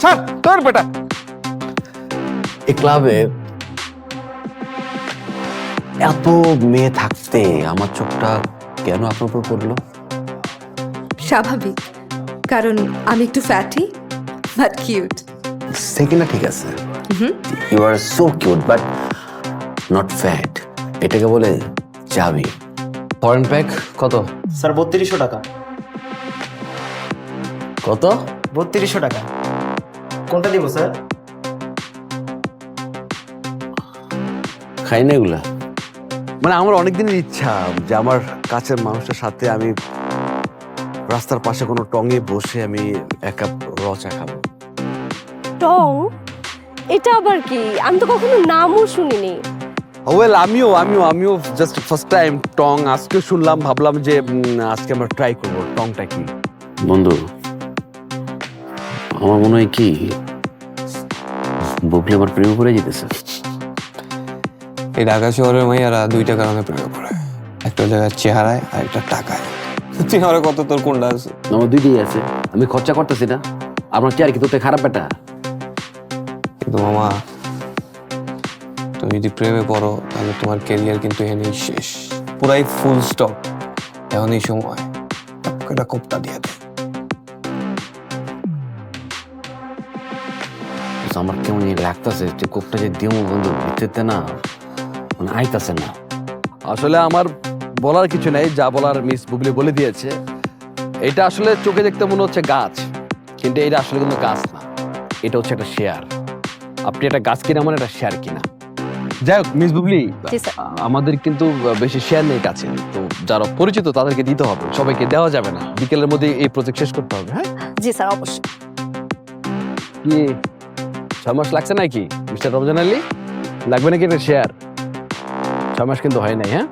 Sir তোর বেটা এই ক্লাবে এত মেয়ে থাকতে আমার চোখটা কেন আপনার উপর পড়লো? স্বাভাবিক, কারণ আমি একটু ফ্যাটি বাট কিউট। সেকেন্ডটা ঠিক আছে, you are so cute but not fat. এটাকে বলে চাবি। ফরেন প্যাক কত? স্যার 3200 টাকা। কত? 3200 টাকা। কোনটা দিব স্যার? খাই না এগুলা। মানে আমার অনেকদিনের ইচ্ছা যে আমার কাছের মানুষটার সাথে আমি রাস্তার পাশে কোনো টঙে বসে আমি এক কাপ র চা খাবো। টং? এটা আবার কি? আমি তো কখনো নামও শুনিনি। ওয়েল আমিও জাস্ট ফার্স্ট টাইম টং আজকে শুনলাম, ভাবলাম যে আজকে আমরা ট্রাই করবো টংটা কি। বন্ধু, আমার মনে হয় কি বুবলি আমার প্রেমে পড়ে যেতেছে। এই ঢাকা শহরের মাইয়ারা দুইটা কারণে প্রেমে পড়ে, একটা জায়গায় চেহারায় আর একটা টাকায়। তুই আমার কত তোর কোনটা আছে? আমার দুইটাই আছে, আমি খরচা করতেছি না। আপনার চেয়ার কি তোতে খারাপ বেটা? কিন্তু মামা, তুমি যদি প্রেমে পড়ো তাহলে তোমার ক্যারিয়ার কিন্তু এখানেই শেষ, পুরাই ফুল স্টপ। এখন এই সময় একটা কোপটা দিয়ে দে। আমার কেমন লাগতেছে যে কোপটা যে দিও বন্ধু ভিতরে না, মানে আইতাছে না। আসলে আমার বলার কিছু নাই, যা বলার মিস বুবলি বলে দিয়েছে। এটা আসলে চোখে দেখতে মনে হচ্ছে গাছ, কিন্তু এটা আসলে কিন্তু গাছ না, এটা হচ্ছে একটা শেয়ার। আপনি একটা গাছ কিনা মানে একটা শেয়ার কিনা। যাই হোক মিস বুবলি, জি স্যার। আমাদের কিন্তু বেশি শেয়ার নেই কাছে, তো যারা পরিচিত তাদেরকে দিতে হবে, সবাইকে দেওয়া যাবে না। বিকেলের মধ্যে এই প্রজেক্ট শেষ করতে হবে। হ্যাঁ জি স্যার, অবশ্যই। কি 6 মাস লাগছে নাকি মিস্টার রমজান আলী? লাগবে নাকি এটা শেয়ার? 6 মাস কিন্তু হয় নাই। হ্যাঁ